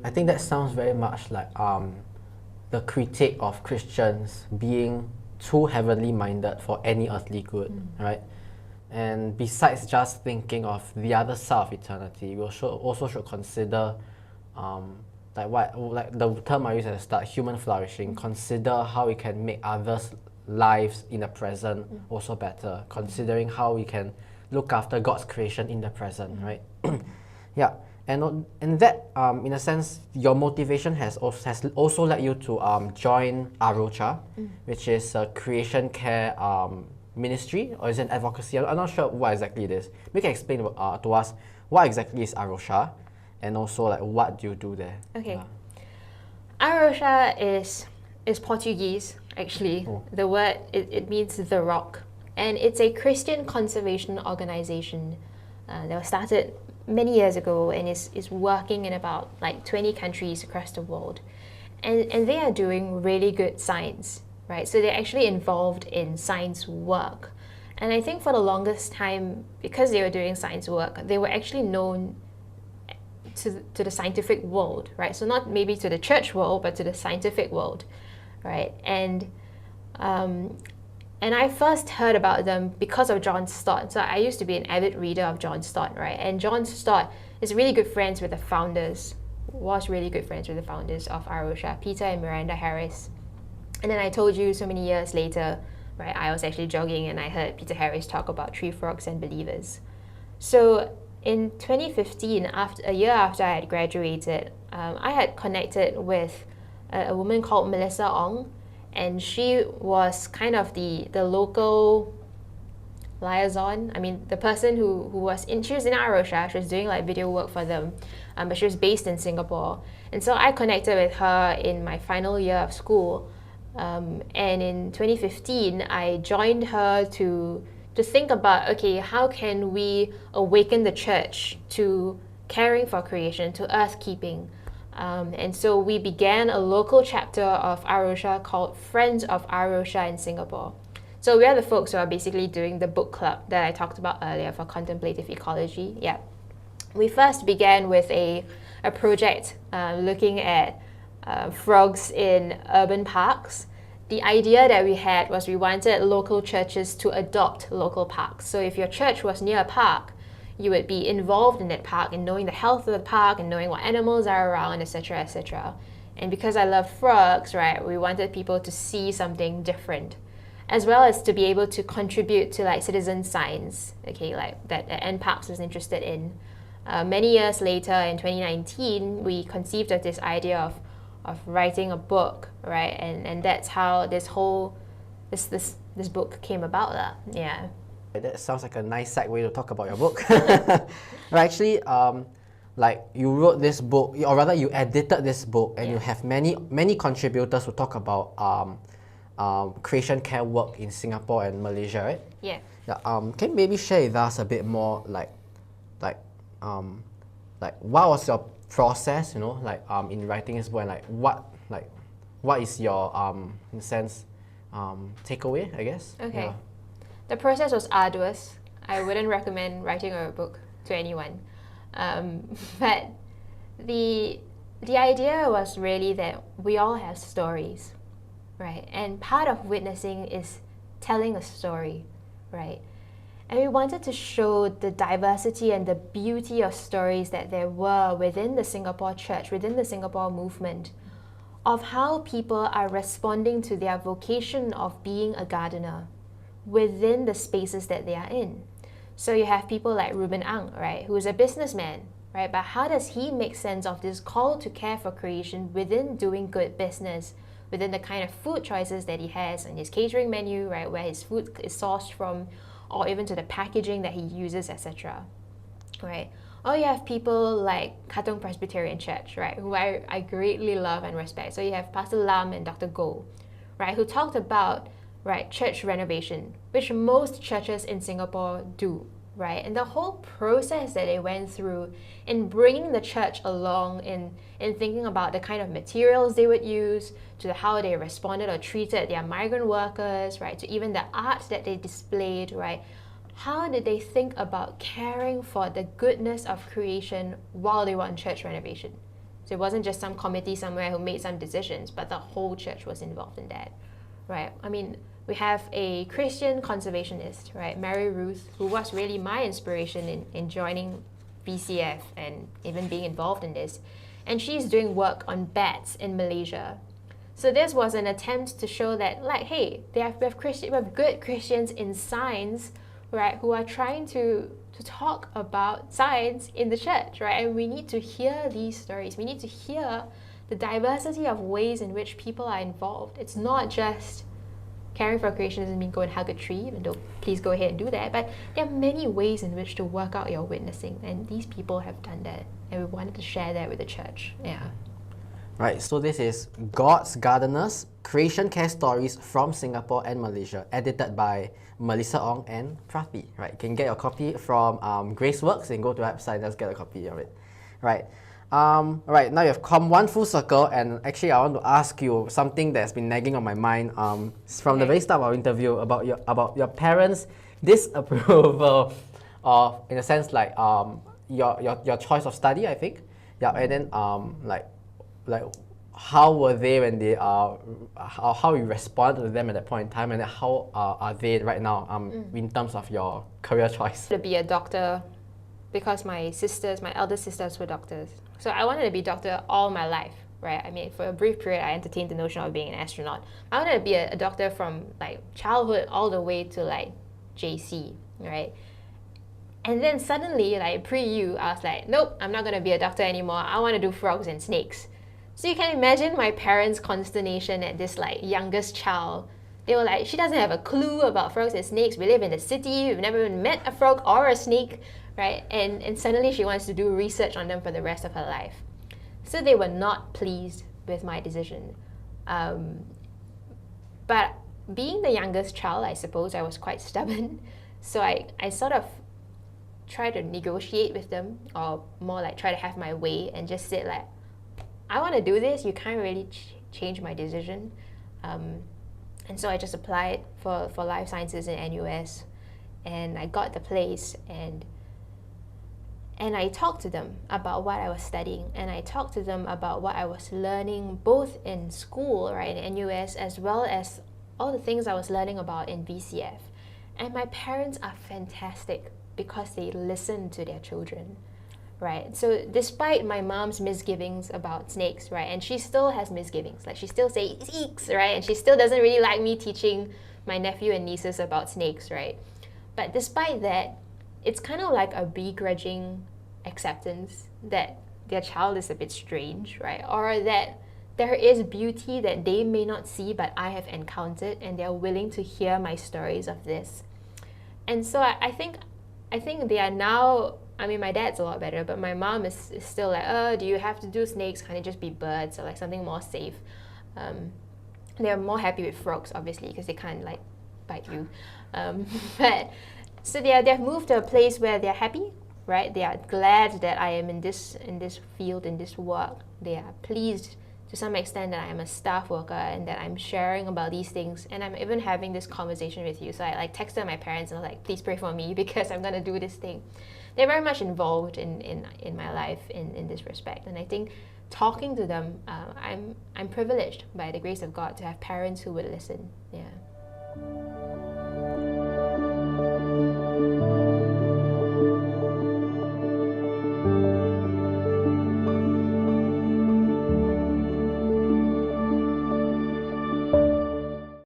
I think that sounds very much like the critique of Christians being too heavenly minded for any earthly good, right? And besides just thinking of the other side of eternity, we also should consider like the term I used at the start, human flourishing. Consider how we can make others' lives in the present also better, considering how we can look after God's creation in the present, right? Yeah, and that in a sense, your motivation has also led you to join Arocha, which is a creation care ministry, or is it an advocacy? I'm not sure what exactly it is. Maybe you can explain to us what exactly is Arosha, and also like what do you do there? Okay. Arosha is Portuguese, actually. Oh. The word, it means the rock. And it's a Christian conservation organization that was started many years ago and is working in about like 20 countries across the world. And they are doing really good science, right? So they're actually involved in science work. And I think for the longest time, because they were doing science work, they were actually known to the scientific world, right? So not maybe to the church world, but to the scientific world, right? And I first heard about them because of John Stott. So I used to be an avid reader of John Stott, right? And John Stott is really good friends with the founders, was really good friends with the founders of Arosha, Peter and Miranda Harris. And then I told you so many years later, right, I was actually jogging and I heard Peter Harris talk about Tree Frogs and Believers. So in 2015, a year after I had graduated, I had connected with a woman called Melissa Ong, and she was kind of the local liaison. I mean, the person who was she was in Arosha, she was doing like video work for them, but she was based in Singapore. And so I connected with her in my final year of school. And in 2015, I joined her to think about, okay, how can we awaken the church to caring for creation, to earth keeping? And so we began a local chapter of Arosha called Friends of Arosha in Singapore. So we are the folks who are basically doing the book club that I talked about earlier for contemplative ecology. Yeah, we first began with a project looking at frogs in urban parks. The idea that we had was we wanted local churches to adopt local parks. So if your church was near a park, you would be involved in that park and knowing the health of the park and knowing what animals are around, etc., etc. And because I love frogs, right, we wanted people to see something different, as well as to be able to contribute to like citizen science, okay, like that NParks was interested in. Many years later, in 2019, we conceived of this idea of writing a book, right? And that's how this book came about. Yeah. That sounds like a nice segue to talk about your book. Right, actually, like you wrote this book, or rather you edited this book, and you have many contributors who talk about creation care work in Singapore and Malaysia, right? Yeah. Can you maybe share with us a bit more, like what was your process, you know, like in writing this book, and what is your in a sense takeaway, I guess? Okay. Yeah. The process was arduous. I wouldn't recommend writing a book to anyone. But the idea was really that we all have stories, right? And part of witnessing is telling a story, right? And we wanted to show the diversity and the beauty of stories that there were within the Singapore church, within the Singapore movement, of how people are responding to their vocation of being a gardener within the spaces that they are in. So you have people like Ruben Ang, right, who is a businessman, right? But how does he make sense of this call to care for creation within doing good business, within the kind of food choices that he has on his catering menu, right, where his food is sourced from, or even to the packaging that he uses, etc., right? Or you have people like Katong Presbyterian Church, right, who I greatly love and respect. So you have Pastor Lam and Dr. Goh, right, who talked about, right, church renovation, which most churches in Singapore do, right? And the whole process that they went through in bringing the church along in thinking about the kind of materials they would use, to how they responded or treated their migrant workers, right, to even the art that they displayed, right? how did they think about caring for the goodness of creation while they were on church renovation? So it wasn't just some committee somewhere who made some decisions, but the whole church was involved in that, right? I mean, we have a Christian conservationist, right, Mary Ruth, who was really my inspiration in joining VCF and even being involved in this. And she's doing work on bats in Malaysia. So this was an attempt to show that, like, hey, we have good Christians in science, right, who are trying to talk about science in the church, right? And we need to hear these stories. We need to hear the diversity of ways in which people are involved. It's not just caring for creation doesn't mean go and hug a tree, even though please go ahead and do that. But there are many ways in which to work out your witnessing, and these people have done that, and we wanted to share that with the church. Yeah. Right, so this is God's Gardeners, Creation Care Stories from Singapore and Malaysia, edited by Melissa Ong and Prarthi. Right, you can get your copy from Graceworks and go to the website and just get a copy of it. Right. Right, now you've come one full circle, and actually I want to ask you something that's been nagging on my mind from the very start of our interview about your parents' disapproval of, in a sense, like your choice of study, I think. Yeah, and then like how were they when they how you responded to them at that point in time, and how are they right now in terms of your career choice? To be a doctor because my elder sisters were doctors. So I wanted to be a doctor all my life, right? I mean, for a brief period, I entertained the notion of being an astronaut. I wanted to be a doctor from like childhood all the way to like JC, right? And then suddenly, like pre-U, I was like, nope, I'm not gonna be a doctor anymore. I want to do frogs and snakes. So you can imagine my parents' consternation at this like youngest child. They were like, she doesn't have a clue about frogs and snakes. We live in the city. We've never even met a frog or a snake, right? And suddenly she wants to do research on them for the rest of her life. So they were not pleased with my decision. But being the youngest child, I suppose I was quite stubborn. So I sort of tried to negotiate with them, or more like try to have my way, and just said like, I want to do this. You can't really change my decision. And so I just applied for life sciences in NUS, and I got the place, and I talked to them about what I was studying, and I talked to them about what I was learning both in school, right, in NUS, as well as all the things I was learning about in VCF. And my parents are fantastic because they listen to their children, right? So despite my mom's misgivings about snakes, right, and she still has misgivings, like she still says snakes, right, and she still doesn't really like me teaching my nephew and nieces about snakes, right? But despite that, it's kind of like a begrudging acceptance that their child is a bit strange, right? Or that there is beauty that they may not see but I have encountered, and they're willing to hear my stories of this. And so I think they are now, I mean, my dad's a lot better, but my mom is still like, oh, do you have to do snakes? Can't it just be birds or like something more safe? They're more happy with frogs, obviously, because they can't like bite you. But so they've moved to a place where they're happy, right? They are glad that I am in this field, in this work. They are pleased to some extent that I am a staff worker and that I'm sharing about these things, and I'm even having this conversation with you. So I like texted my parents and I was like, please pray for me because I'm gonna do this thing. They're very much involved in my life in this respect, and I think talking to them, I'm privileged by the grace of God to have parents who would listen. Yeah.